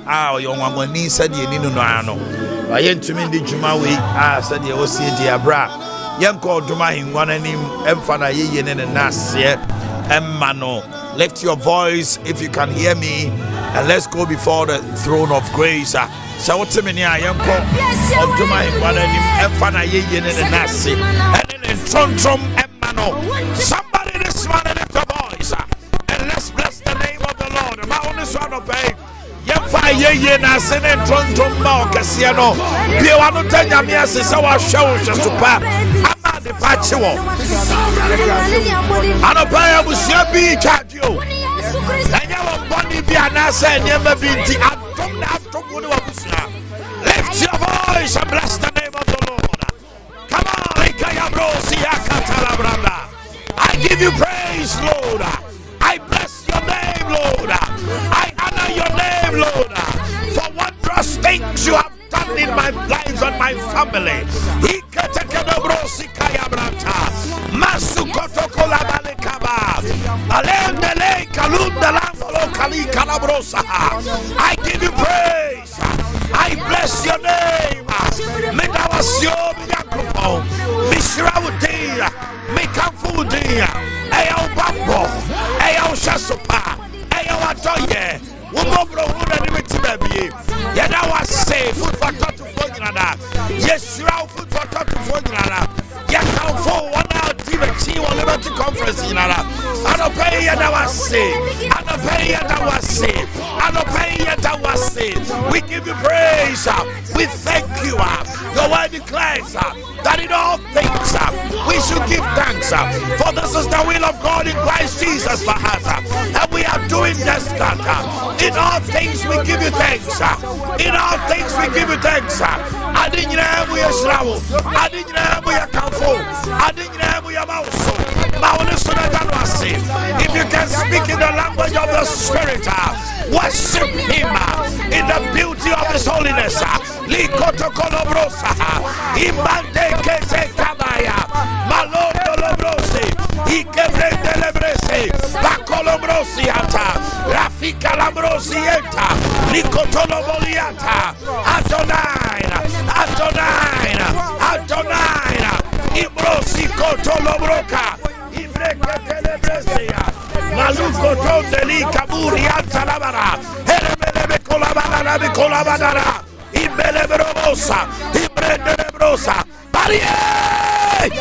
Omanhene said, you no ano. I ain't to me the Juma week. Said you was here, dear bra. Young called Juma in one and him, Emfana Yen and Nasia, Emmano. Lift your voice if you can hear me, and let's go before the throne of grace. So what's a minute? I am called Juma in one and him, Emfana Yen and Nasia, and in Trom Emmano. Somebody this one and lift your voice, and let's bless the name of the Lord. My only son of babe. Yemfa ye na sene trontom ma okese no bie wa no tanya me asese wa hwe wo sopa ama de pa che wo anopa ya busia bi twaje o anya wo body bi anase nyema bi nti atom na atom wo wa busia. Lift your voice and bless the name of the Lord. Come on, I give you praise, Lord. I bless your name, Lord. I honor your name, Lord, for wondrous things you have done in my life and my family. I give you praise. I bless your name. Yada was say food for thought to Fognana. Yes, you are food for thought to Fognana. Yes, now for 1 hour TV or Liberty Conference in Ara. I don't pay Yada was say. I don't pay Yada was say. I don't pay Yada was say. We give you praise. We thank you. Your word declares that in all things we should give thanks. For this is the will of God in Christ Jesus for us. And we are doing just that. In all things we give you thanks. In all things we give you thanks. I didn't know we are slow. I didn't know we are comfortable. I didn't know we are mouse. If you can speak in the language of the Spirit, worship Him in the beauty of His holiness. Likoto kolobrosa, imande kese kabaya, malondo lobrosi, ikebre delebrese, bakolombrosi ata, rafika lambrosi enta, likoto loboliata, Adonai, imbrosi koto lobroka, ibreke delebresia, maluko tondeli kaburi anta labara, herebelebe kolabara, Imbelebrosa, Imbelebrosa, Marie,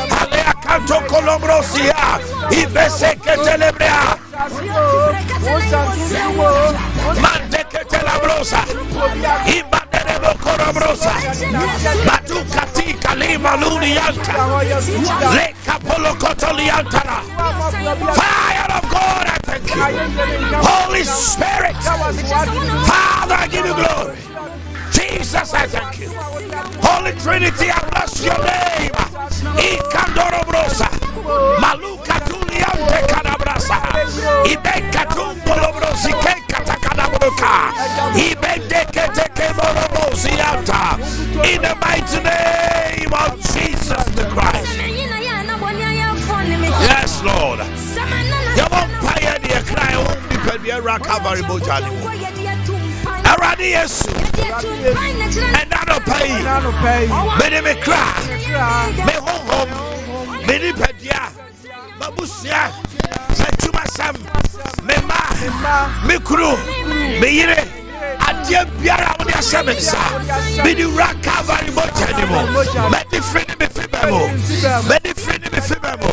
Alea Canto Colombrosia, Ibeseke Telebrea, Manteque Telabrosa, Imbaderebo Colombrosa, Matukati Kalima Lunianta, Leka Polo Cotoliantara, fire of God, I thank you, Holy Spirit, Father, I give you glory. Jesus, I thank you. Holy Trinity, I bless your name. Ikandorobrosa, Maluka Tuliante Canabrasa, Ibekatumbolobrosi Katakanaboka, Ibendekemorobosianta, in the mighty name of Jesus the Christ. Yes, Lord. You won't pay any cry, won't be paid. You're a Calvary Bojani. Aradi Yesu, and I don't pay. Many me cry, me home, many pedia, Babusia, Sachumasam, me ma, me crew, me ire, Adia Biara on your sevensa, me do rock Calvary Botanimo, many friend me fibamo, many friend me fibamo,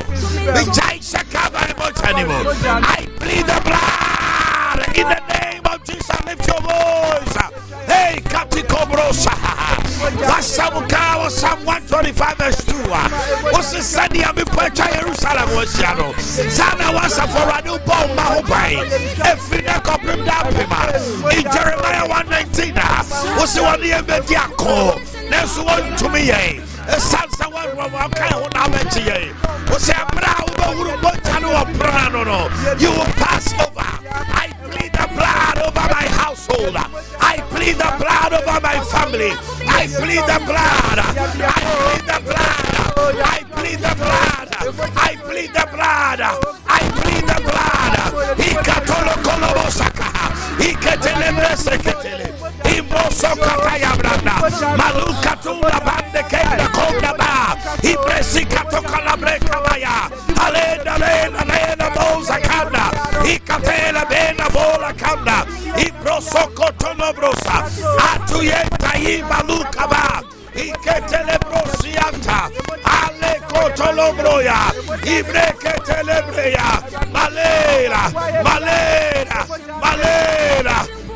me Jaisa Calvary Botanimo. I plead the blood in the name of Jesus. Lift your voice. Hey, Katiko Brosa. Vasamuka was Psalm 125 verse 2. What's the Sunday? I'm in Jerusalem. Was Yano. Sana was a for a new bomb. Mahobai. Every neck of him down. In Jeremiah 119. What's the one year Mediaco? Next one to me. A Sansa one from Akaho. What's a brow? You will pass over. I plead the blood over my household. I plead the blood over my family. I plead the blood. I plead the blood. I plead the blood. I plead the blood. I plead the blood. Ikatolo kolobosaka. Iketele seketele. Imboso kataya branda. Maluka tunda bande kenda konda ba. Ibresi katoka la breka baya. Alenda lena boza kanda. Ikatele bena bola kanda. Ibroso kotono brosa. Atuyenta imaluka ba. Iketele brosianta. Ale kotolo broya. Ibreketele breya. Malera.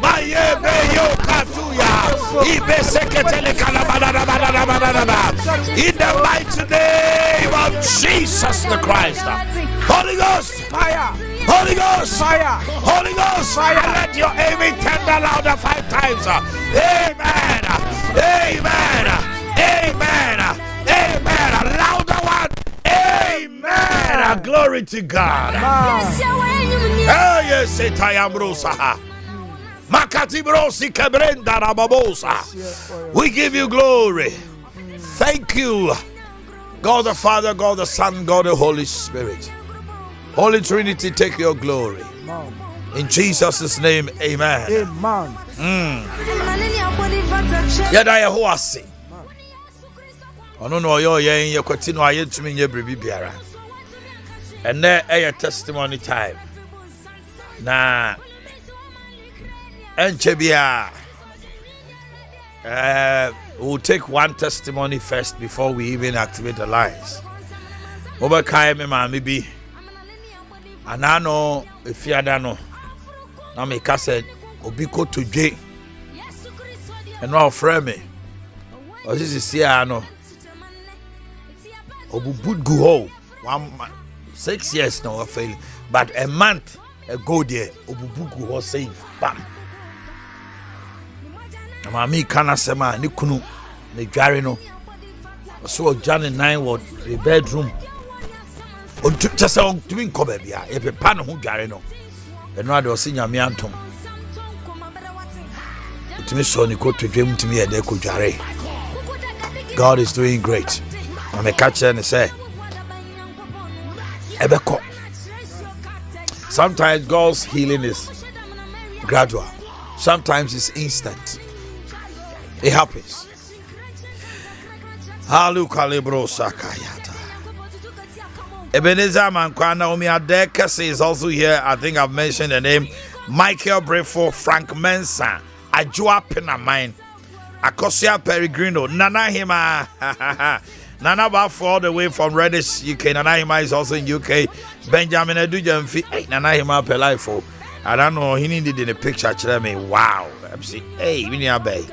Mayebe yo katuya. Ibeseketele kalabada. In the mighty name of Jesus the Christ. Holy Ghost, fire. Holy Ghost, fire. Holy Ghost, fire. Let your amen tender louder 5 times. Amen. Louder one. Amen. Glory to God. Oh yes, Etayambrosa. Makati brosi kebrenda rababosa. We give you glory. Thank you, God the Father, God the Son, God the Holy Spirit. Holy Trinity, take your glory. In Jesus' name, amen. Yada Yehoasi. Ono no yo yen ye kwati no ayetumi nye bribi biara. And there a testimony time. Na Enchebia, we'll take one testimony first before we even activate the lines. Boakye me mami bi. Anano efiadano. Na me ka said obiko toje. And now friend me. This is here no. Obubud go 6 years now fail. But a month ago there, Obubu go say bam. Mami kana sema ni kunu ne dware no so Johnny 9 word the bedroom o just say on tumi nko ba bia e pepa no ho dware no eno ade o se nyame antom tumi so ni ko todwem tumi e de ko dware. God is doing great. I'm a catcher and say ebeko. Sometimes God's healing is gradual, sometimes it's instant. It happens. Halu kalibro sakayata. Ebenezer Mankwana Omiadekese is also here. I think I've mentioned the name. Michael Brefo, Frank Mensah, Ajua Penamine, Akosia Peregrino, Nana Hima, Nana Bafo all the way from Reddish, UK. Nana Hima is also in UK. Benjamin Edujamfi, Nana Hima Pelifo. I don't know, he needed in a picture. Tell me, wow. Hey, we need a bay.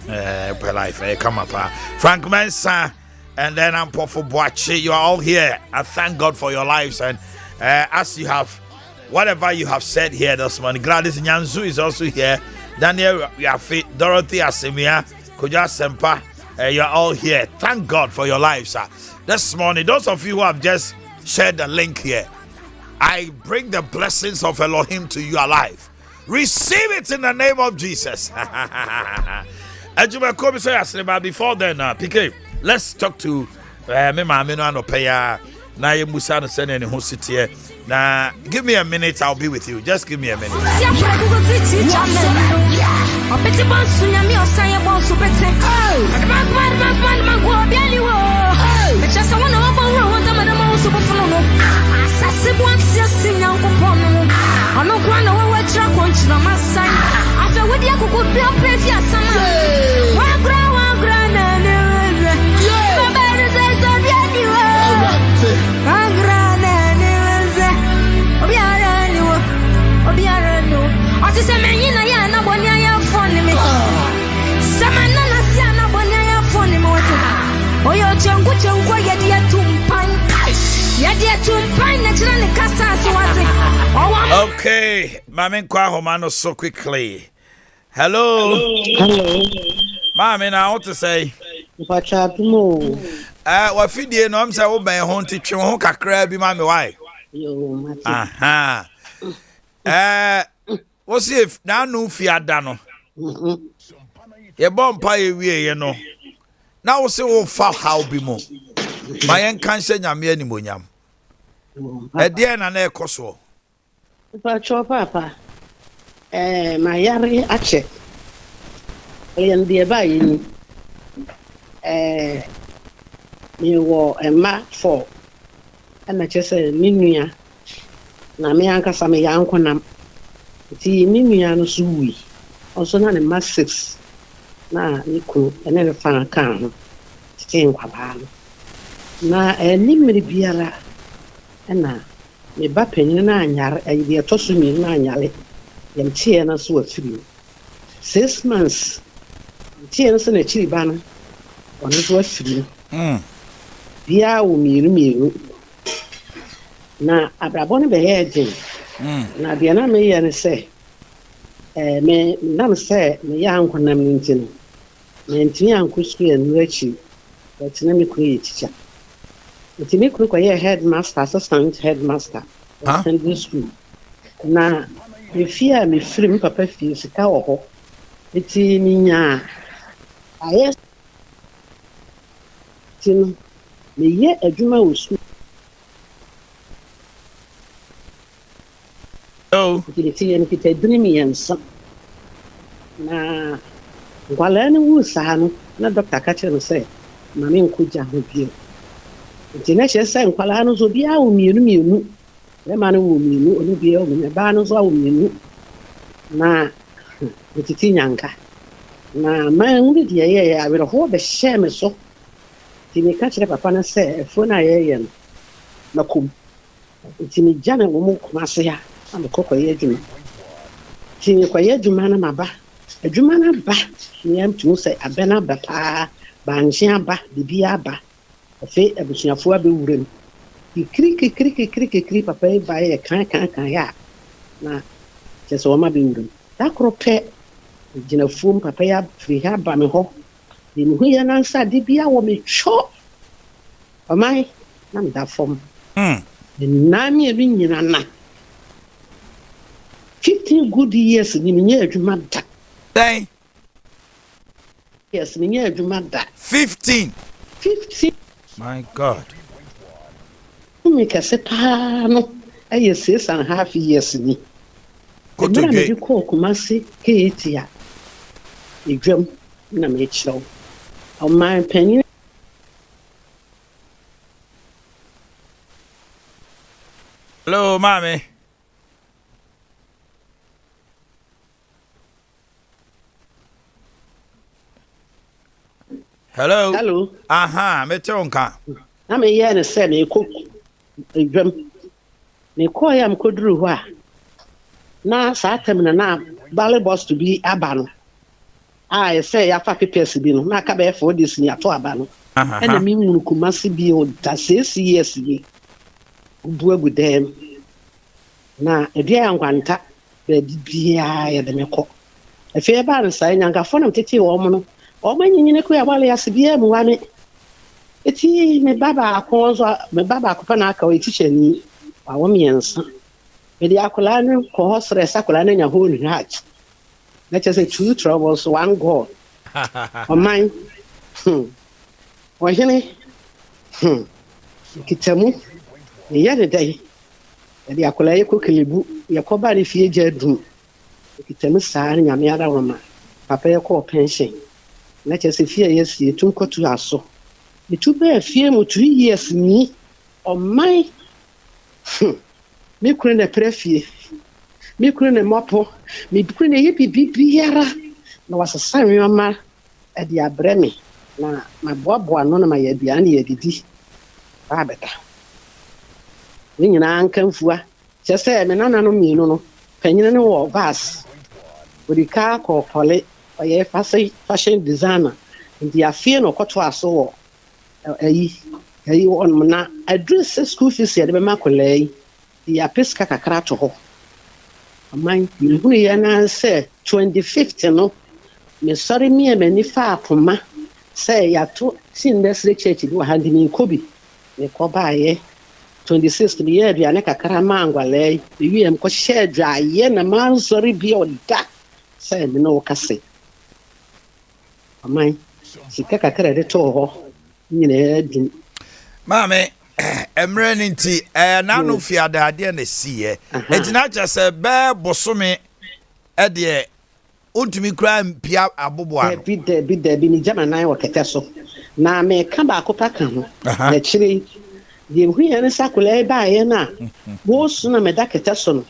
Come up, Frank Mensah, and then I'm for Boakye. You are all here. I thank God for your lives, and as you have, whatever you have said here this morning, Gladys Nyanzu is also here. Daniel, we are fit. Dorothy Asemia, Koja Sompa, you are all here. Thank God for your lives, sir. This morning, those of you who have just shared the link here, I bring the blessings of Elohim to you alive. Receive it in the name of Jesus. Before then, PK, let's talk to me mama no paya na ye musa no send any city here. Now give me a minute, I'll be with you. Just give me a minute. Okay, Mami Kwa Homano so quickly. Hello. Mami, I want to say. What feed you know, I'm saying, I want to teach you how to crab, Mami, why? Aha. What's if now no fear dano? Your bomb pie, you know. Now, say, oh, foul how be more. My aunt can't say, I'm any munyam. At the end, an air coso. Papa. my yari ache. And the abay me wo ma for. And I just say, Minia. Na me anka sa me yanko nam. Ti Minia no suwi. Also na ma 6. Na niku ene le fan kan. Ti nkwaba no. Na ni mmiri biara na me ba panyin na anyare de toso mi na anyare yam tie na so afiri 6 months tie na so na chiri ba no ono so afiri bia wo miru na abrabo ne be hedin na bia na me ye ne se me nam se me ya ankonam ntino me ntini anko school enu achi but na me kru teacher ntini me kru kwa headmaster assistant headmaster secondary school na me fia me free papa fie sika wo ho eti minya ayes tin me ye adwuma wo school eti en kita dream yensa na ngwala ne wu sa no na doctor ka chere say mama nkuja ho bio eti na che say nkwala no zo bia wo mienu le ma no wo mienu onu bia wo me ba no zo wo mienu na eti nyanka na ma ngi die ye ya we ho be shame so ti me ka chere papa na say fo na ye na kum eti mi jana wo mu kuma se ya am kokko ye djuma ti ko ye djuma na maba adwuma na ba yam tu say abena ba pa ba nhia ba bibia ba afi abusuafo abewurem kiri papa e ba ye kan ya na jeso wo ma bewurem da krope gina fum papa ya fri ha ba me ho di mu ya na nsa de bia wo me cho amai na me da fom na mi e bi nyina na 15 good years ni nye adwuma da. Dang. Yes, ni nye adwuma da. 15. My God. Me kase pa no. Aye 6.5 years ni. Koto ge. Me ko kumasi keetia. Igwem na me chiro. O man penny. Hello, mommy. Hello. Aha, me tonka. Na me ye ne se me ko edwam. Me ko ya me koduru ho a. Na sa tem na bale boss to be aba no. Ah, say ya fa papers bi no. Na ka be for this ni ato aba no. Aha. Na me munu kumasi bi o da 6 years ni. Bu agudem. Na edi angwanta be bia ya de me ko. Efe ba no sai nyanka fo na tete wo mo no. O manyine ko ya wale asibia mu wane eti me baba akonzo me baba akopa na aka o teacher ni wa wo miensa me dia akola ne ko hosres akola na nya ho ni hat na say 2 troubles 1 god o man o jene kitamu ya de dai dia akola ye ko kelebu ye ko ba ne fie jadum kitamu sa nya me ara roma papa ye ko pension na say fie yes ye tun ko tu aso e tu be fie mo 3 years ni o mai me kure na prefie me kure na mopo me kure na ye bibiara na wasasa nwoma e dia breme na maboaboa no na ma ye bia na ye didi ba beta ni nyina ankamfua che say me nana no mienu no panyine ne wo vas odika ko kole oye fashion designer ndi afie no kwoto aso wo ayi on na address school fees ya de ma kolai ya peska kakra to ho amai yulu ya na say 25th no me sorry me e mani fa apoma say ya to sin this church do handi ni kobi me ko baaye 26th ni ya bia ne kakra mangwale wi em ko share dwa ye na man sorry bi oda say me no kase amai sika kakra de to ho nyine din mame emre nti na no fiada ade na sie etina cha se be bosome Ede untumi kra mpia aboboa no. Bi ni jama nan wo kete so. Na me ka ba ko paka ho. Na chiri ye hu ya ne sakula ba ye na. Wo su na me da kete so no.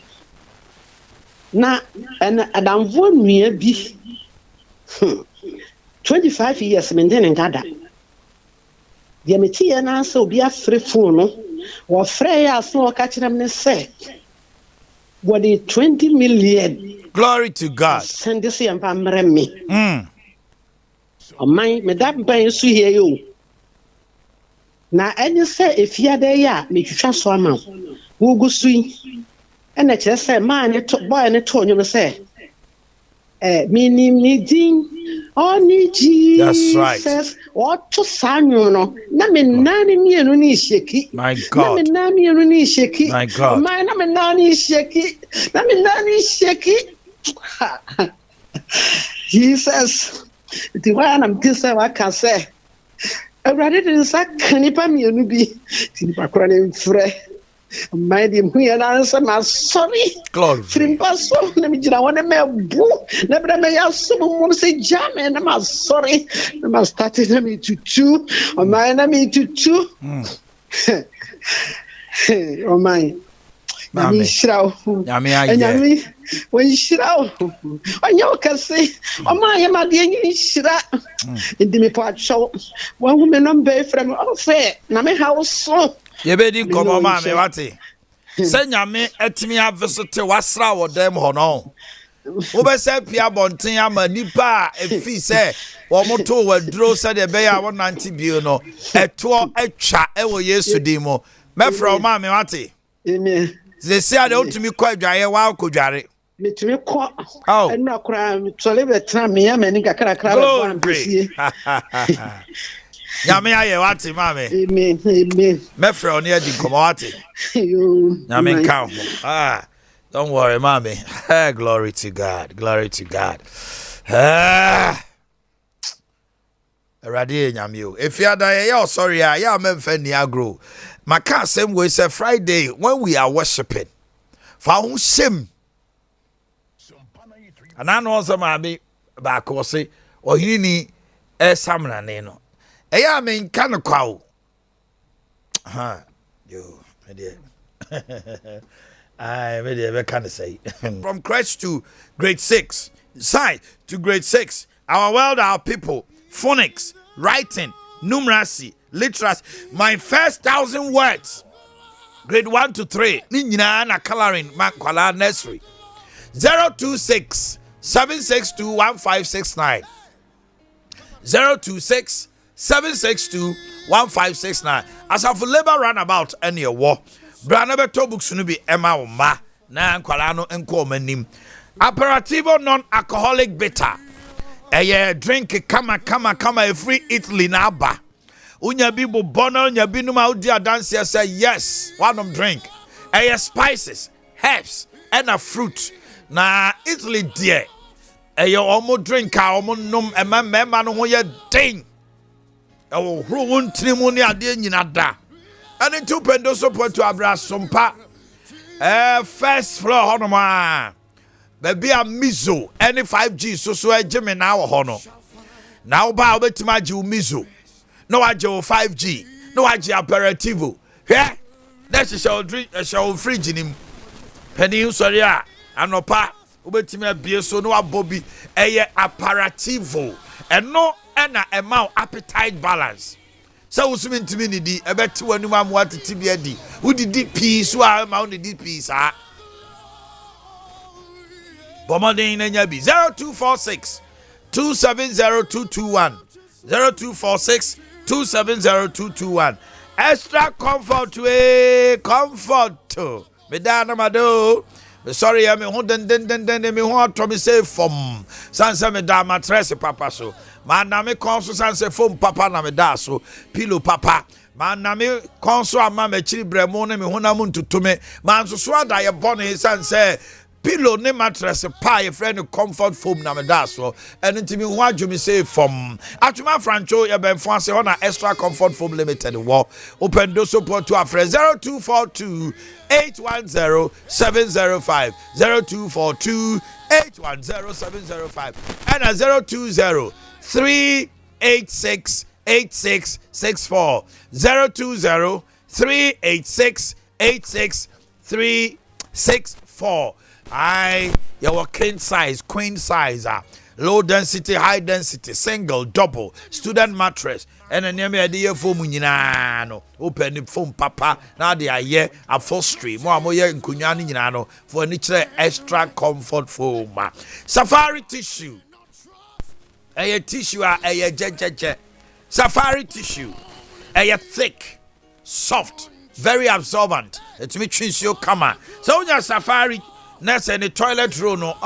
Na adamvo nua bi 25 years me den ngada. Ye me tie na so obi afre phone no. Wo frɛ ya so wo ka kyerɛ me say. What 20 million. Glory to God. Send this and pamre me. Oh my, me that ban su here you. Na any say if ya there ya, me twitwa so ama. Wo go sui. And na kire say man it boy ne to you say. Me din only Jesus. That's right. What to sanyo no. Na me nani mienu ni sheki. My God. Na me nani mienu ni sheki. My God. My na me nani sheki. Na me nani sheki. Jesus. The one I'm kissing, I can say. I read it in sack, canipa me, you be. Tinipacron fre. Mind him, we are answer my sorry. Glory. Frimpaso, let me get one of my boo. Never may I someone say jam and I'm sorry. I must start it me to two. Or my enemy to two. Oh my. Nami shiraw. Nami when shiraw. Onyo kase. Oma ya ma de nyi shira. Ndi me pa show. One woman on be from ofe. Na me house. Ye be di komo ma me wate. Se nyame etimi a visit wasra wo dem ho no. Wo be se pia bonten ama nipa e fi se wo moto wadro se de be ya 190 bio no. Eto etwa e wo Yesu di mo. Me from ma me wate. Amen. They say I don't to me quite dry while could jare. Me to me call. Oh, and no crime to live a tram me, and Nika glory. Yame, I want him, mammy. Amen. Amen. Mefro near the commodity. Yame count. Ah, don't worry, mammy. Glory to God. Glory to God. Radi Yamu. If you are there, sorry, I am a fan agro. My cousin was a Friday when we are worshiping. Found shame. And I know some mammy back or say, or he need a salmon neno. I mean, can a cow. You, my dear. I really can't say. From crèche to grade 6, side to grade 6, our world, our people, phonics, writing, numeracy, literacy, my first 1,000 words, grade 1 to 3, Nina na coloring, Makwala nursery, 026 762 1569, 026 762 1569. As of labor runabout any war, Branabeto books to be Emma or Ma, Nan Qualano and Comanim. Aperitivo non-alcoholic bitter. A drink, kama, a free Italy naba. Unya bibo bono, nya binuma udia dance say yes, one of drink. A spices, herbs, and a fruit. Na Italy dear. A yo omo drink, omo num, a man who ya ding. Oh, who won't trimony a din da. And in 2 pendos support to Abra Sompa. First floor, honoma. Baby, a mizo, any 5G, so a Jimmy now, honor. Now, bow bet to my Jew mizo. No, I Joe 5G. No, I Joe aperitivo. Yeah, that's a shall drink, a shall fridge in him. Penny, sorry, and no pa, Ubetima beer, so no Bobby, a aperitivo, and no, and a amount appetite balance. So, what's mean to me, I bet 2 and 1 wanted to be a D. Who did deep peace, who are mounted deep peace, Bombarding and Yabi 0246 270221 0246 270221. Extra comfort to comfort to Medana Mado. Sorry, I mean, me want to me say from Sansa Medama Tresse Papa so. Man, na me conso Sansa from Papa na me da so. Pillow Papa. Man, na me conso a mama chili bremone me hunamuntu to me. Man, so swada ya bonnie Sansa. Pillow ne mattress pie friend comfort foam na me da so and ntimi ho adwumi say from atuma francho ya ben fo ase na extra comfort foam limited wo open do support to afre 0242 810 705 0242 810-705 and a 020-386-8664 020-386-8634. Your king size, queen size, low density, high density, single, double, student mattress, and a name idea for Munino. Open the phone, papa. Now they are here a full stream. More in Kunyani Nano for nature extra comfort foam. Safari tissue. A tissue, a jet. Safari tissue. A thick, soft, very absorbent. It's me you come. So your safari. Next and the toilet roll no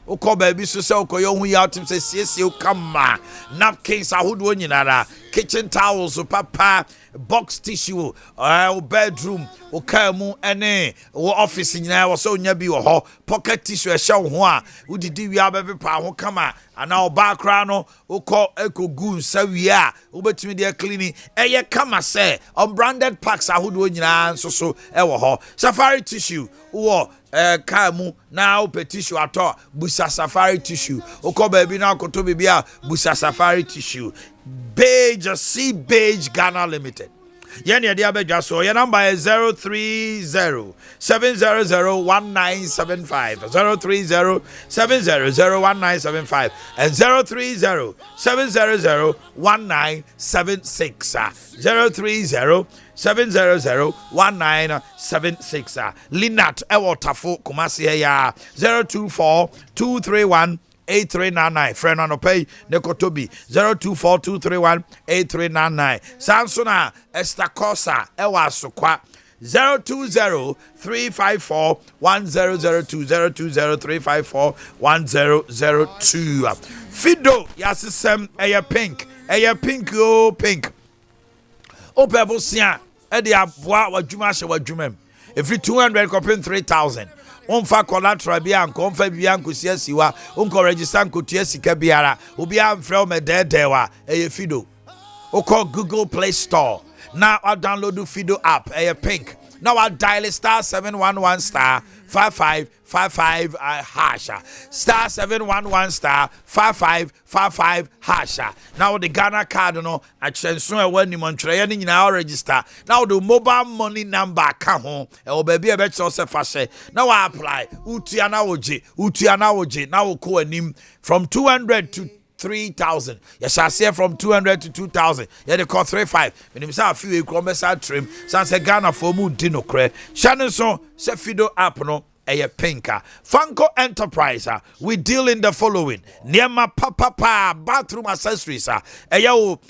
oko baby so say oko yo hu ya tim say sie kama napkins ahodo nyinara kitchen towels papa box tissue bedroom okamu ene office nyina wo so nya bi wo ho pocket tissue e hye wo ho a udidi wi abebe pa ho kama ana oba kra no oko ekogu nsawi a obetimi de cleaning eye kama say unbranded packs ahodo nyina nso so e wo ho safari tissue wo kamu na ope tissue ato busa safari tissue oko baby na akoto bibia busa safari tissue beige beige Ghana Limited. Yenya dia beja so your number is 030-700-1975 030-700-1975 and 030-700-1976 030-700-1976 Linat Ewotafo Kumasi ya 024-231-8399 friend on pay Nekotobi 024-231-8399 Samsona Estacosa Ewa Sukwa 020-354-1002 020-354-1002 Fido Yasisem Eya Pink yo pink Opebosia Edi Abwa Wajuma She Wajumem every 200 copin 3,000 Onfa collateral bia nko onfa bia nko siasiwa onko register nko tiasika biara obi amfrɛ me dedewa eye Fido oko Google Play Store now I download the Fido app pink now I dial star 711 star 5555 hash star 711 star 5555 hash now the Ghana card no atrenso e wani montre ni nyina register now the mobile money number ka ho e baby e be che se fashe now I apply utua na woje now we ko anim from 200 to 3,000. Yes, I say from 200 to 2,000. Yeah, they call 3-5. When him say a few economic trim, sans a Ghana for mu dino cre. Shannon so se Fido app no a pinka. Funko Enterprise. We deal in the following. Near my papa bathroom accessories. A o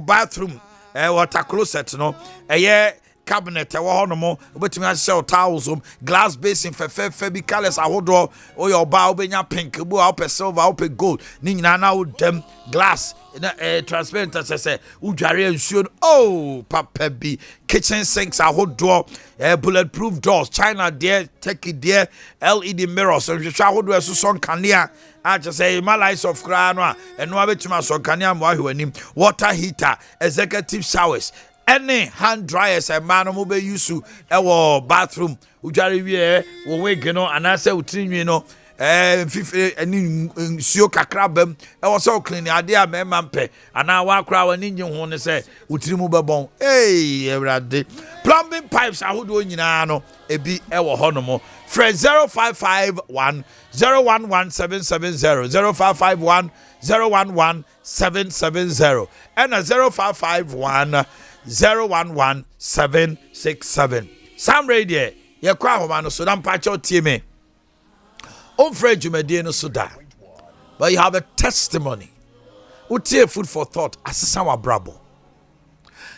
bathroom. Water closet no. A cabinet no obetimi asel towels glass basin fe bi colors ahodo o your ba obenya pink bu a silver op gold ni nyina na wo dem glass transparent say udware nsuo oh papa bi kitchen sinks ahodo bulletproof doors china there turkey there LED mirrors so hwe ahodo eso son kanea I just say my lights of krano and no abetuma so kanea mo ahwanim water heater executive showers any hand dryers a man mo be use ewo bathroom udware wie wo wege no anase utinwi no fife ani nsuo kakra bam ewo so clean ade a me mampe ana wa akra wani nyi ho ne se utirimu bebon ewrade plumbing pipes ahodo nyina no ebi ewo honomo Fred 0551 011770 0551 011770 and 0551 011767 Sam radio ye kwa homa no so dan pacho tie me on Fred Jumedie no so da but you have a testimony utie food for thought asesa wa brabo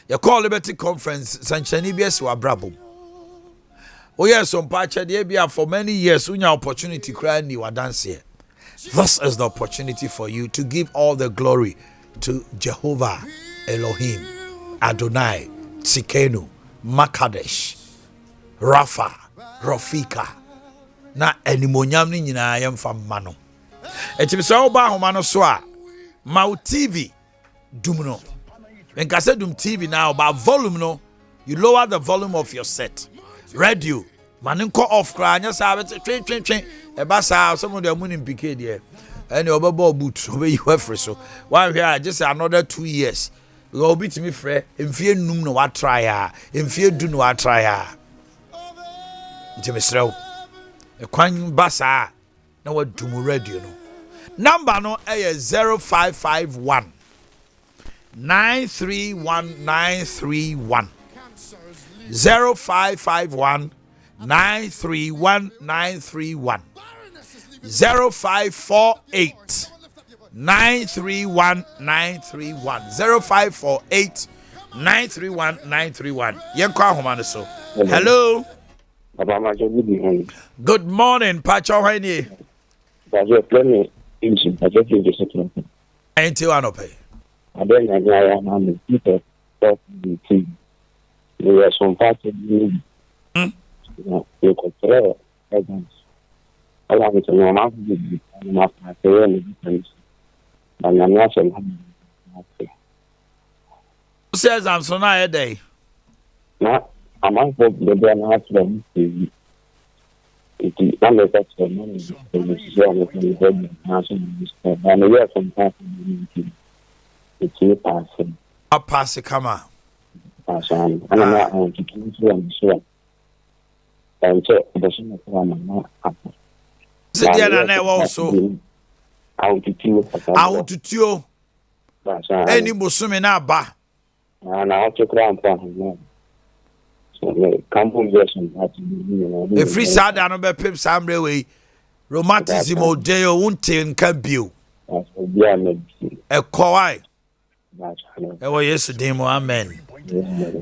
ye call Liberty Conference sanchani bi esi wa brabo oh yes on pacho de bia for many years unya opportunity cry ni wa dance here. This is the opportunity for you to give all the glory to Jehovah Elohim Adonai, Tsikenu, Makadesh, Rafa, Rafika. Na enimonyam ni nyina yemfa mano. Etibisa oba homano so a ma TV dum no. Enka se dum TV now about volume no, you lower the volume of your set. Radio, maninko off kra anya sa twin Ebasa some of the money PK there. And your bubble boot over you free so. One here just another 2 years. We will be to me free. In fear num no what try ya. In fear do no what try ya. Into Mr. A quang basa. Now what do we radio no? Number no a 0551 931931 0551 931931 0548 931 931 0548 931 931. Yenkwa homane so. Hello. Good morning, Pacho Omanhene. Pacho play engine. Pacho play the second. Ain't you ano pay? I don't know why I'm people talk the team. We are some part of the you control events. I want to know how to do it. I'm not saying difference. But I'm not saying who says I'm so now a day? No, I'm not going to be an answer. It is not a tax for money. It is not a national. And we are some part of the team. It's a passing. A pass it, come on. And I'm not going to keep you on the show. And so, the same one, I'm not happy. Sit down and also. Out to you. Out to you. Any Musumi na ba. And I'll take around for him. So, come home, yes, and that. A free side down on the pip sambre way. Romanticism or deo won't can be. A koi. Oh, yesterday, amen.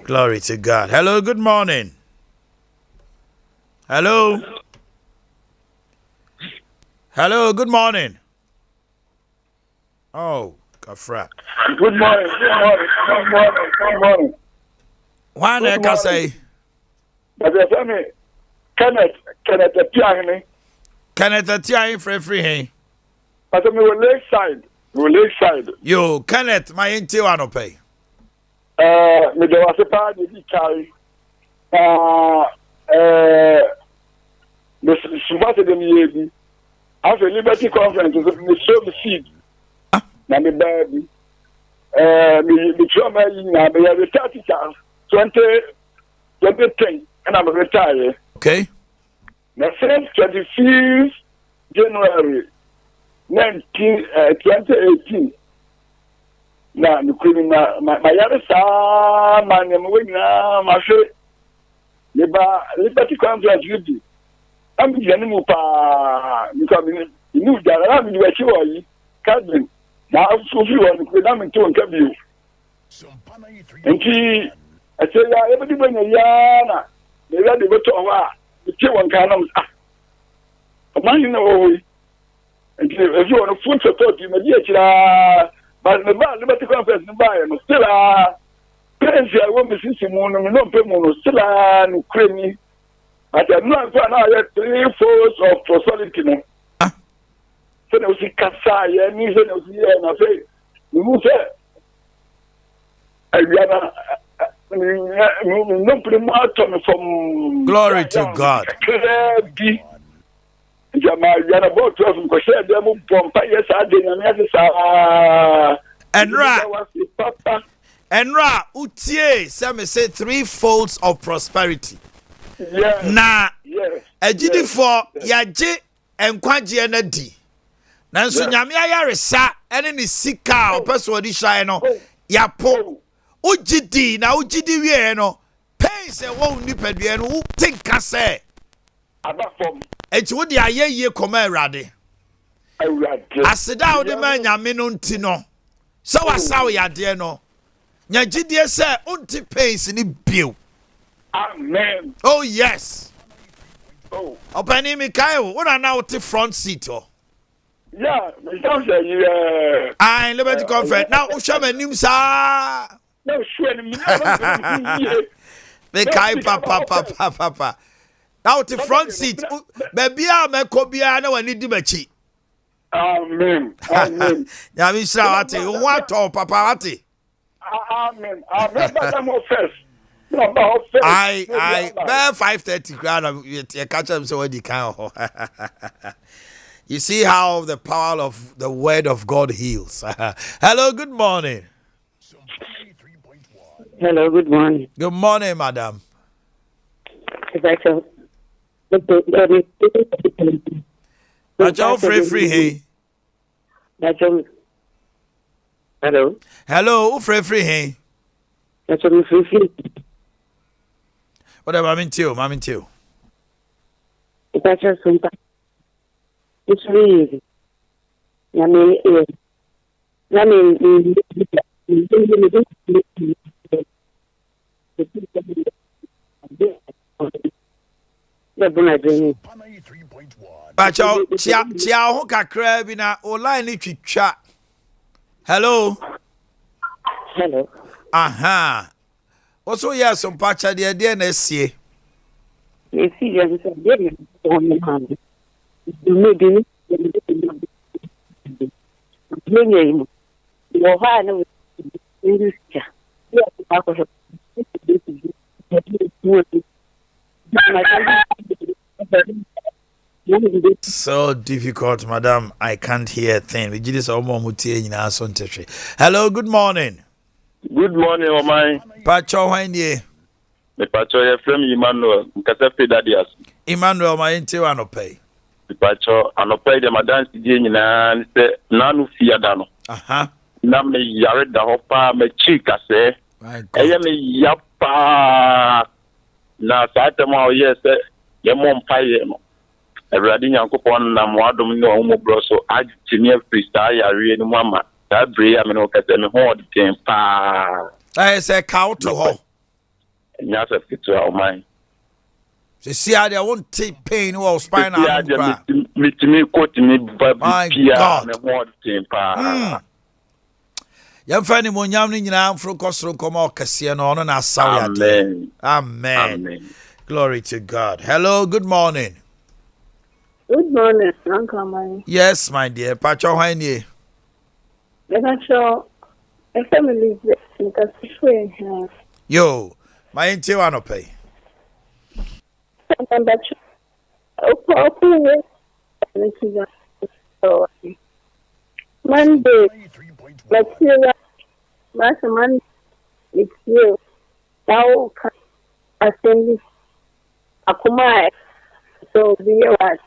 Glory to God. Hello, good morning. Hello. Hello, good morning. Oh, Kafra. Good morning. Good morning. Why not can say? But you tell me, Kenneth Atiahene. Kenneth Atiahene free hey. But we were lakeside. Yo, Kenneth, my inti wano pay. Me there was a party he carry. The Subasa de Miyebi. After Liberty Conference, we show the seed. Na me baby. Me trauma na me retired 2010 and I'm retired. Okay. Na since 25th January 2018. Na nukuri ma yare sa ma nyamwe na ma hwe le ba Liberty Conference libi. I'm mu pa because you da mi we chi wo yi cousin na so fi wo nukuri na mi to nka bi. Nti ase ya everybody banya ya na me ya de beto wa ti won kan na Omanhene na wo yi. Nti if you want to full support you me di akira. But the Liberty Conference in Bayern, still parents I won't be sitting on no payment, still no creamy. But I'm not going to have 3 folds of prosperity. So there was a Kasai, and you said, and I say, you move it. No pretty from Glory to God. Yana bought 12 because they moved from Payas. I didn't Enra utie say 3 folds of prosperity. Yes. Na yes. Ejidi for yaje enkwagye na di. Nanso nyame ayaresa ene ne sika opeso odi hyan no yapo. Ujidi na ujidi wie no pain se wo nipadua no wo tinka se Abafom. Enti wo de ayeye koma Awurade. Aseda wo de ma nyame no nti no. So wasaw yade no. Nya gidie se unti pains ni bio. Amen. Oh yes. Oh. Opani mi kai wo na na wo front seat oh. Yeah, me sound say you I Liberty Conference. Now wo hwa manim sa. No sure ni Me kai papa. Now the front seat. Baby a me ko bia na wani di machi. Amen. Ya mi sra wate. Wo ato papa wate. Amen. But I'm first. I bear 5:30 grand. You catch them so what you can. You see how the power of the word of God heals. Hello, good morning. Hello, good morning. Good morning, madam. Free, hey. Hello. Hello, free, hey. Whatever, I'm in too. That's Sompa. It's really easy. I mean, Pacho, chia ho kakra bi na online ni twitwa. Hello. Hello. Aha. Also yes, some pacha de na sie. You see, you said, "Baby, on the hand." Maybe so difficult, madam. I can't hear a thing. Hello, good morning. Good morning, Omai. Pacho, when ye? The Pacho, your friend Emmanuel, Casafe Dadias. Emmanuel, my intel and pay. The Pacho, and pay the Madame Sidian, Nanu Fiadano. Aha. Name Yared the Hoppa, me chica say. I am a yapa. Na Satama, yes, your mom pie. Everybody, Uncle Pon, Namadum, no more so I near freestyle, I read Mama. That bray, I mean, okay, then hold the pa. I say, cow to her. Yes, a picture of mine. She see how they won't take pain or spinal. Meet me, quote me, but my God. Young Fanny Munyam now from Costro Como Cassiano on our Saudi. Amen. Glory to God. Hello, good morning. Good morning, Uncle Mine. Yes, my dear. Pacho Haini. I'm sure a family is yo, my intiwano pay. Monday, material, Master Monday, it's you. Now, assembly, Akuma, so be what?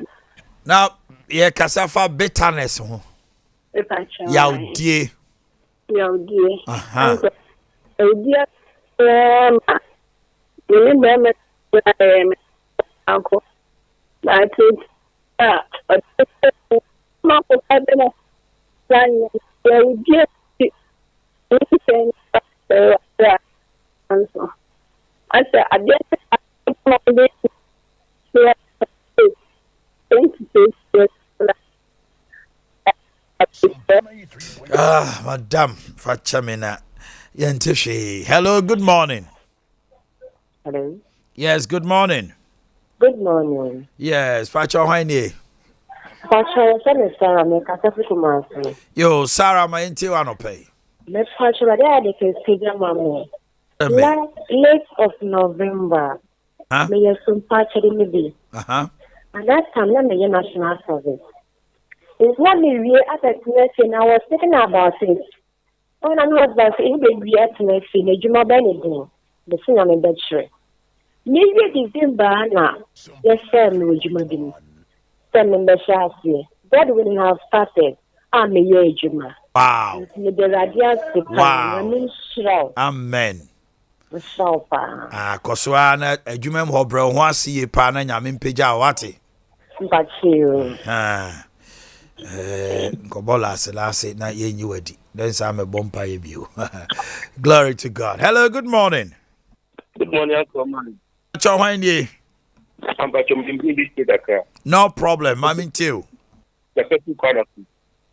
Now, yeah, Casafa bitterness. Yaw dear. Aha. Dear, remember, uncle. I think, I said, I guess Madam Fachamina Yantishi. Hello, good morning. Hello. Yes, good morning. Good morning. Yes, Pacho Haini. Pacho, Sarah, make a separate. Yo, Sarah, my intiwano pay. Let's Pacho, I can see them. Late of November, may have some Pacho in the day. And that time, let me national service. It's not me at a lesson. I was thinking about it. When I was about to be at a lesson, a Juma Benedict, the thing I'm in bed sure. Maybe December now. Yes, sir, no Juma Benedict. Send in the Shassi. God will have started. I'm a year Juma. Wow. Wow. Amen. Sompa. Koswana, a Jumem Hobro, one see a pan and Yamin Pija Wati. But you. Kobola Selassie, not yen you wedi. Then I'm a bompa view. Glory to God. Hello, good morning. Good morning, Uncle Man. No problem, I'm in too.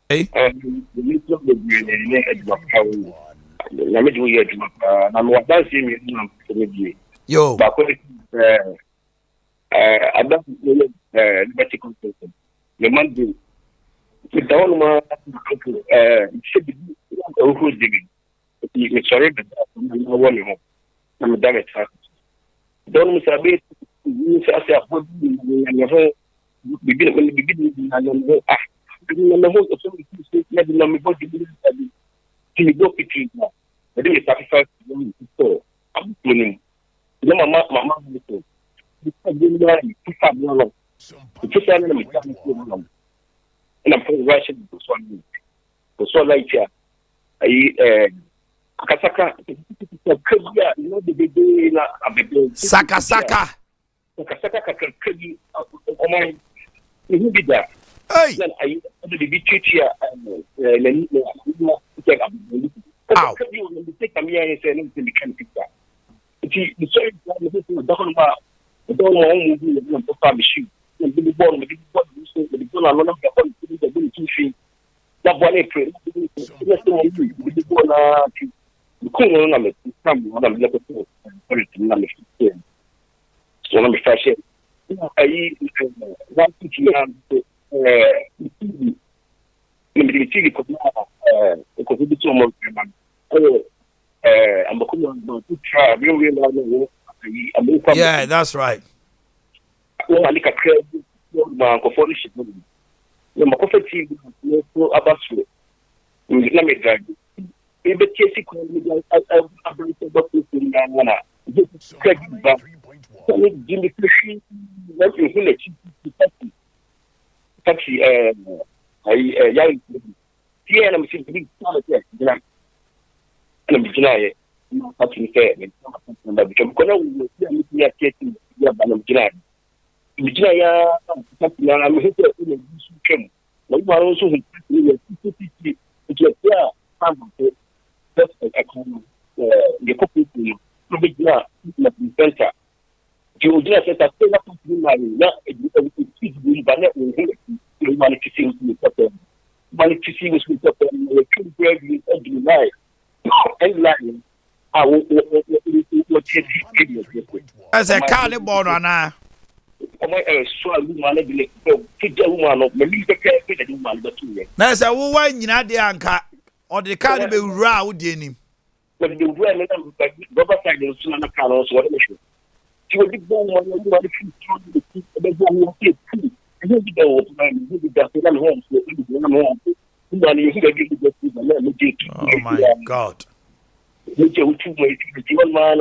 Hey? Yo. The Monday, the down should be who's digging. Sorry, but I'm damaged. Don't miss a bit. You say, I say, and your home, begin when the beginning, and then go, the whole of some let me what you go between. I didn't sacrifice to I'm doing. No, my mom, to family. It's a enemy, and I'm from Russian to Swan. To Swan like here. Kasaka, you know, the baby, Saka. Kasaka, Omanhene Yaw. Hey. Then I the big here and take a mere and say, the can pick that. The story is down about the don't move the family shoe. And the born with the born alone of the ability to that one April. The born the cool one of come on a level for it to manage. So I'm fashion. I want to have the TV because it's so much. I'm a try real. Yeah, that's right. I like a credit for my coffee about let me drive. In the case I bring the doctor in Ghana. Credit back. Jimmy Fishy, what you feel it. Taxi, young. Here I'm simply being solid. And I'm denying what you say. But because we are getting your banana. I'm here to come. No one also the copy to the center. You just said that As a carnival on a Nasa wo wa nyina de anka o de ka de be wura wo de nim but the way Robert side is not a car also what issue. She will be born one of the few the one you see. And you go to the home oh my God. Man,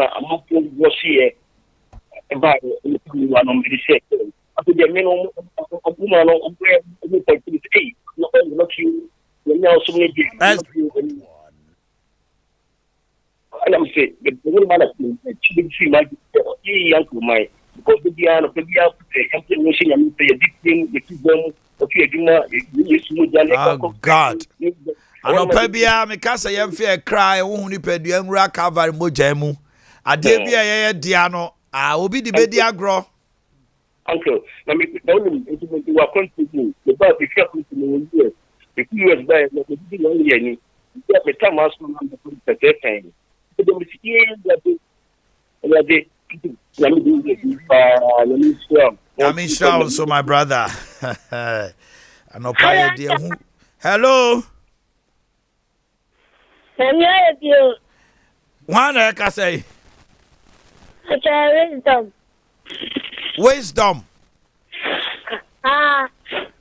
I'm not was here about one on the sector. After the men of woman on where not you now so many. And I'm saying, the woman she might be uncle my because the piano, the and pay a deep thing, the people, oh God. Anopa bia me kasa yem fe cry wo hu ni padua nwura Calvary moja mu ade bia ye dia no obi di bedi agro uncle na me we are continue the bad the continue the years by the no year ni the time as no the time the I mean shout so my brother anopa ye dia hu hello One can say wisdom.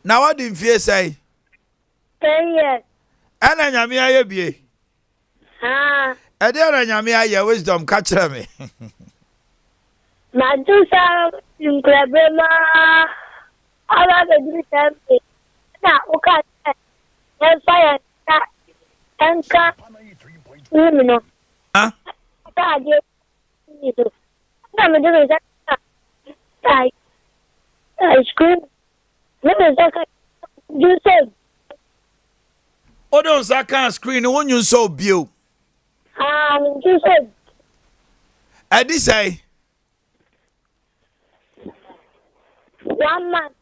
Now what did you say? 10 years. And I am here, be. And then I am here, wisdom, catch me. Madusa, in Clabema, all of the good something. Now, okay, and fire, and cut. No. Huh? I'm doing that. I scream. You said, oh, those I can't screen when you so beautiful. You said, I did say 1 month.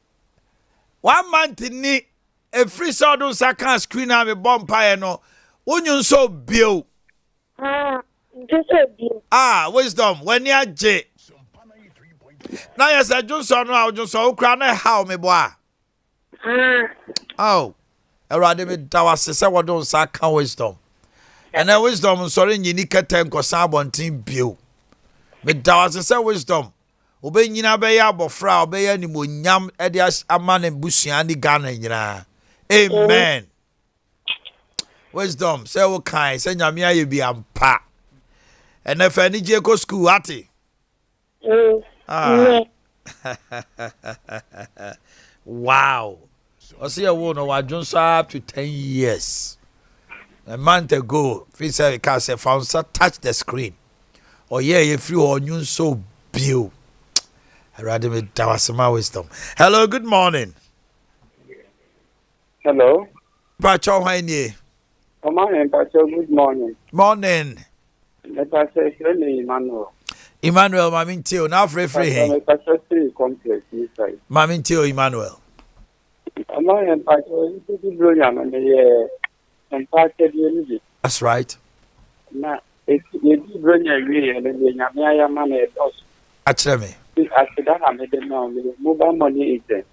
1 month in need a free so those I can't screen have a bonfire no. When you so beautiful. Wisdom when you J. Now yes, I just saw now just so crown how me boy. Oh, I rather me that was say what don't say can wisdom. And that wisdom sorry unique time cause sabon team view. Me dawase say wisdom. Obe nyina be ya abofra, obe ya ni monyam e de ama ne busua ni Ghana nyina. Amen. Wisdom say wo kan say nyame aye bi ampa. And if any go school ati. Wow. I see a woman who just up to 10 years. A month ago, Fisher Castle found touch the screen. Oh, yeah, if you are new so beautiful. I rather me Dawasama wisdom. Hello, good morning. Hello. Pacho Haini. Omanhene Pacho, good morning. Morning. Let us say Emmanuel. Emmanuel, Mamintio, now free. Complex, Mamintio, Emmanuel. Omanhene Pacho, you did brilliant and the impacted unity. That's right. Now, if you did brilliant, and then the Yamaya money at us. Actually, After that, I made it now. Mobile money is there.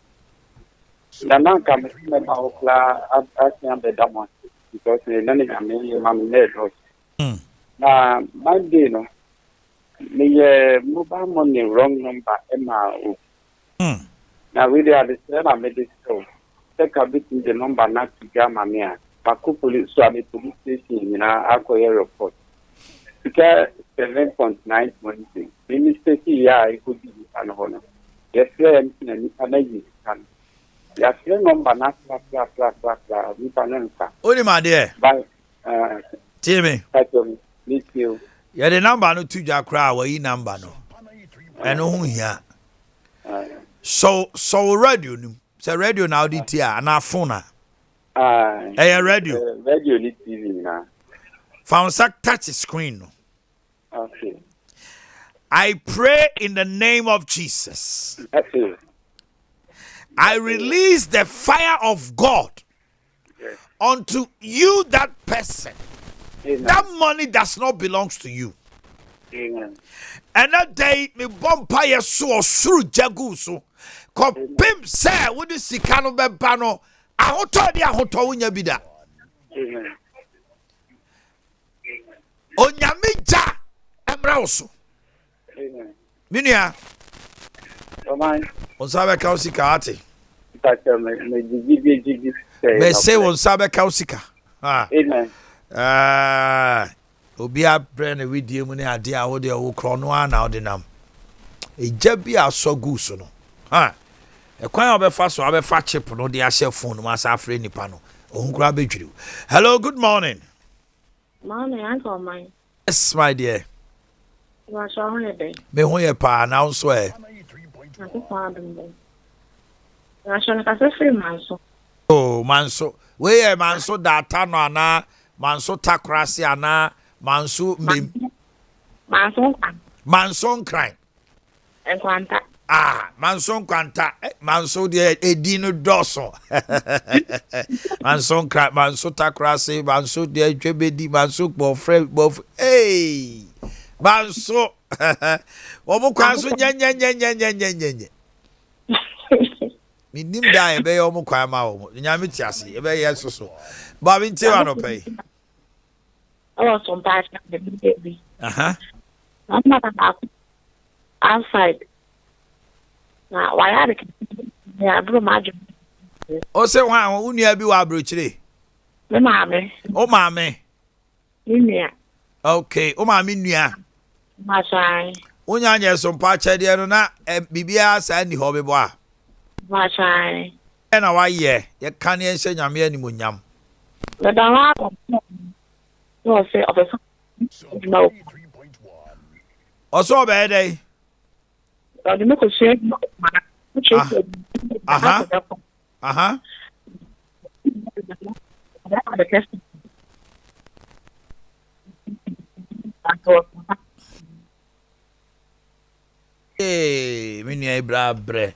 The man can make a asking the damage because the learning I mean, I'm made us. My day, no. The mobile money wrong number MRO. Now really at the same I made it so. Take a bit in the number not to gamma me. But police so I'm a police station in our report. Because 7.9 months. The mistake here I could be an honor. Yes, and energy can. Yes, number not we can answer. only my dear. By Timmy. Meet you. Yeah, the number no 2 crowd where number no. And who here. So radio no. So radio now DTR and our phone. Radio. Radio need TV now. Found touch screen no. Okay. I pray in the name of Jesus. Okay. I release the fire of God unto you, that person. Amen. That money does not belong to you. Amen. And that day, me bumpire so through Jaguso. Compim say, what is Sikano Bepano? I hoto dia hoto unya bida. Amen. Onyamija emrauso. Amen. Minia. Oman. Onsabe kausika ati. Pacho me gigi. Me say onsabe kausika. Amen. Obi abrɛ na widie mu ne ade a wode wo kro no ana wode nam eja bi asogu so no ekwan obefa so abefa chip no de ahye phone no asa afre nipa no ohun kura bedwiri. Hello, good morning. Morning, Uncle mine. Yes, my dear. You are so holiday. Me ho ye pa na so I think pardon me. You are showing us a free man so. Oh, manso. We ye manso data no ana manso takrasi ana manso manso crime. Enquanta. Manso kwanta manso de edino doso. Manso crime manso takrasi manso de dwebedi manso bof hey manso omo kwanso nyenyenyenyenyenyenyenye. Minim da ebe yo omo kwan ma omo nyame tiase ebe yeso ba bi nti wa no pay. Oh, Sompa the baby. I'm not about outside. Now, why are they are blue magic? O se wa unua bi wa brochire. Me mame. O mame. Nua. Okay, o mame nua. Machai. Unya nya Sompa chede no na bibia sa ni ho bebo a. Machai. E na wa ye kan ye hye nyame animonyam. The dawa no say of no. Also be dey. The make share the test. Hey, me nua ibra bre.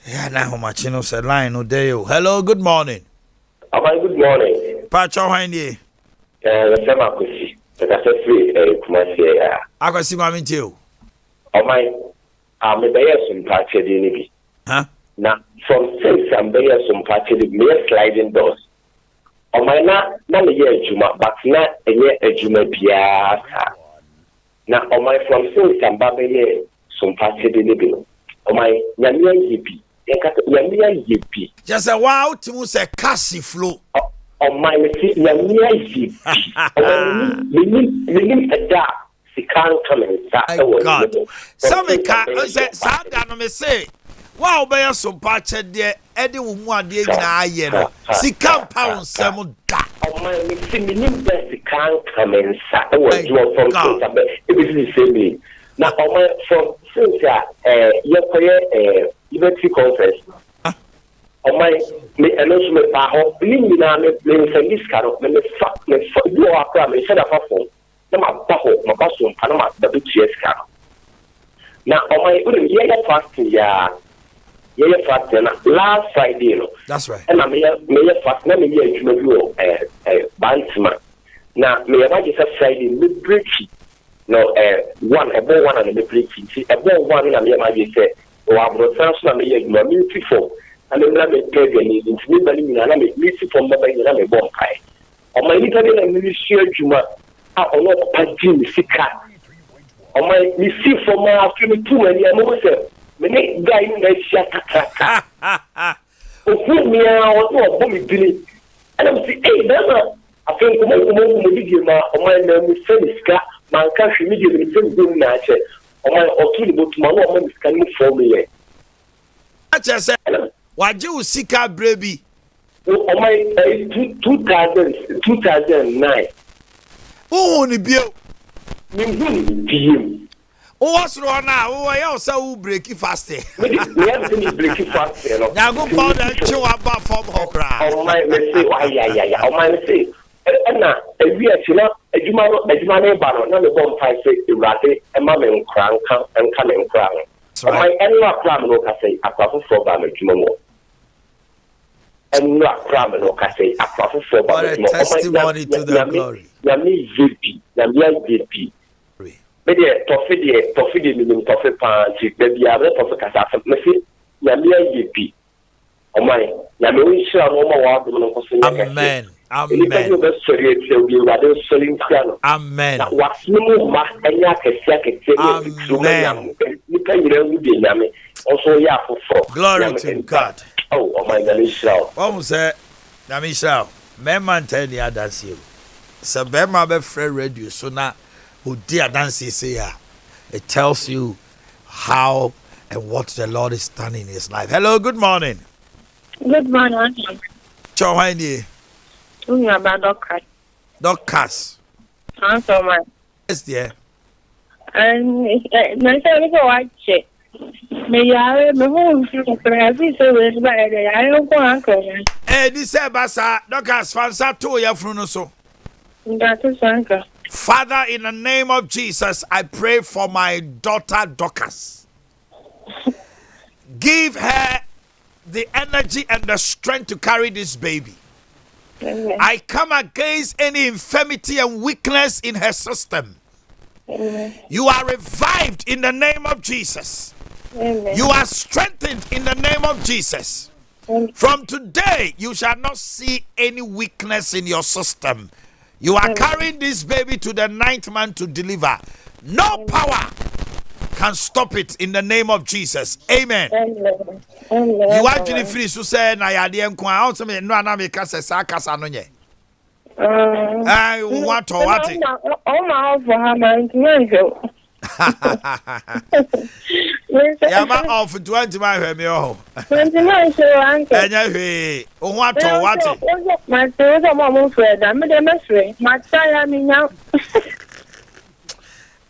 Yeah, na ho machino se line no dey. Hello, good morning. Hi, good morning. Pacho Haini. The same akwesi. The cassette free Kumasi. Akwesi mami tio. Me be some party ni bi. Now from since I'm be some party me sliding doors. Na me ye ejuma but na enye ejuma bia sa. Now, on my from so Sambabe, some party de Libino. On my Yamia Yippee. Yamia Yippee. Just a wow to say cashy flow. On my Yamia Yippee. We need a dark. She can't come in. God. Some can't say, Sagan, me say, wow, by a some patch there, Eddie Wumwa, dear, na she can't pound some dark. On my minimum best, she can't come in. Saturday, you are from it is the same. Now, on my from since your university conference. On my announcement, Limina, me this kind of me fuck, you are cramming, instead of a phone. My costume, Panama, the BTS car. Now, on my fasting, fasting last Friday. That's right. And I may fast, let me hear you, Bantsman. Now, may I just Friday, me breaky. No, one, above one, and the breaky. Above one, and I say, oh, I'm not transferring me, you are beautiful. And then let me tell you, it's me, and I make me from the way I'm a bomb pie. On my little and ministry, Juma. On not party sick on my see for my feeling too many emotions. Many guy in the shaka. Oh, put me out, no, me billy. And I'm saying, hey, that's I think on my name is Feliska, my country medium in the same nature. On my auto to my woman is coming for me. I just said, why do you seek out baby? On my 2009. Oh, ni bio. PM. Oh, what's wrong now? Oh, I also break it fast. We have to break it fast. Now go pound and chew about from Hokra. Oh, my, say, why, yeah. Oh, my, say. And now, if we are not, a Jumano Baron, not a bonfire, say, Irate, and Mamma and Crown, and coming crown. So my annual crown, look, I say, a proper for Bama Jumo. And not crown, look, I say, a proper for Bama. Testimony to the glory. Yami VP, Yami VP. Maybe a toffee, meaning toffee party, maybe a lot of Casa, Messi, Yami VP. Oh my, Yami, sure, no more. Amen. Amen. Amen. What's no mass and Amen. Also, yeah, for glory to God. Oh, my God, almost said, Namisha, man, tell the others you. So, Bema be free radio, so now, who dear Nancy say, it tells you how and what the Lord is done in his life. Hello, good morning. Good morning. Chohani. You about Docas. Answer my. Yes, dear. And my son is a white chick. May I be home to the service by the I don't want to. Eh, this is Bassa, Docas, Fansa, to your frunoso. That is Anka. Father, in the name of Jesus, I pray for my daughter, Docas. Give her the energy and the strength to carry this baby. Amen. I come against any infirmity and weakness in her system. Amen. You are revived in the name of Jesus. Amen. You are strengthened in the name of Jesus. Amen. From today, you shall not see any weakness in your system. You are carrying this baby to the 9th month to deliver. No power can stop it in the name of Jesus. Amen. Amen. You actually finish to say, "Na ya de nko a o me no ana me kasa sa kasa no nye." What? Oh my for her man to Yeah, ma off 20 my hwe me oh. 29 so uncle. Enya hwe. What? My sister mama friend, I'm the mesre. My child me now.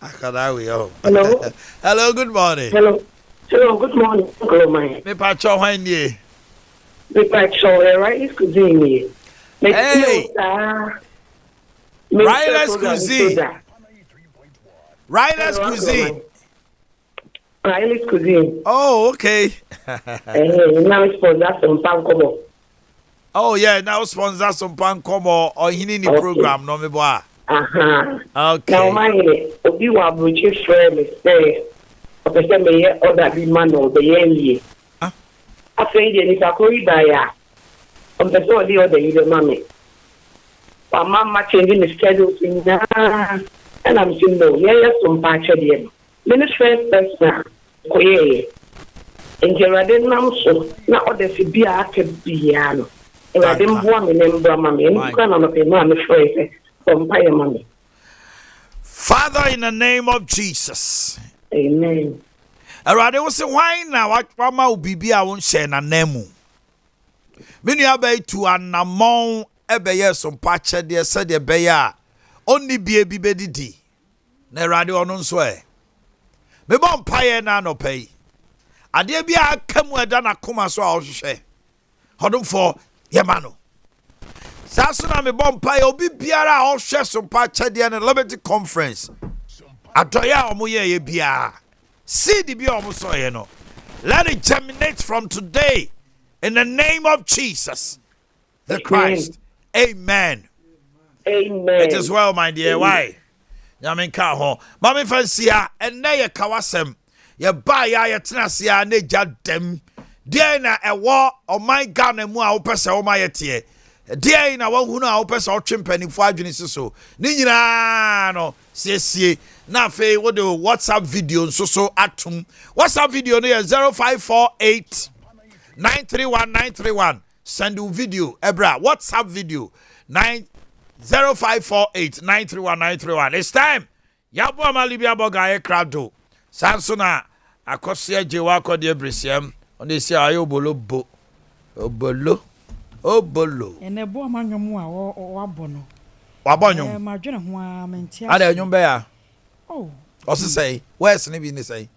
Hello. Hello, good morning. Hello. Hello, good morning. Hello, my. Me pa cho hwan ye. Me pa cho rice cuisine. Hey. Rice cuisine. Rice cuisine. Rice cuisine. Oh, okay. Now sponsor some Sompa. Oh yeah, now sponsor some Sompa or hini program no me boa. Okay. Now my obi wa buchi friend say opese me ye order bi man o be ye. Afei de ni sakori da ya. Opese odi order yi de mama. Mama changing the schedule in And I'm saying, no, Sompa Chedian. Ministry person, Koye. And I didn't know so. Now, there's a beer I could be piano. And I didn't want to remember mammy. And you can't have a mammy phrase from Paya Mammy. Father, in the name of Jesus. Amen. Alright, was a wine now. What Mama will be I won't share na nemu. Many abay to an among ebeye some patch, dear said the bear. Only be a bibedi. Ne radio on swear. Me bon pie na no pay. A dear be a come where dana kuma so I'll share. Hodum for Yamano. Sasuna me bon pie obi biara all share some patch and a liberty conference. Atoya omuye ye bia. See the be almost so you know. Let it germinate from today in the name of Jesus, the Christ. Amen. Amen. It is well, my dear. Why? Yamin kaho. Mami fancy and nay a kawasem. Ya buy ya tenasia ne jadem. Dear na a war or my gun and more opus or my tear. Dear in a one who now opus or chimpany 5 units so. Nina no see. Now, Faye, what the WhatsApp video so atum. WhatsApp video near 0548 931 931. Send you video, Ebra. WhatsApp video 0548 931 931. It's time. Yabo Malibia Bogaye Krado. Sansona Akosia Jewako de Brisium. On the say Ayobolo Bo Obolo. And a boy among them or Wabono. Wabonyo. My general, I'm in tears. Are there young bear? Oh, also say, where's the name say?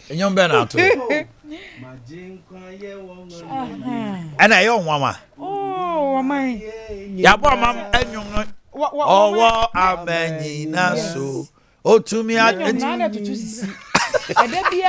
Young bear too. And I own mama. Oh, my. Yabo mam and young. Oh, amen. So, oh, to me, I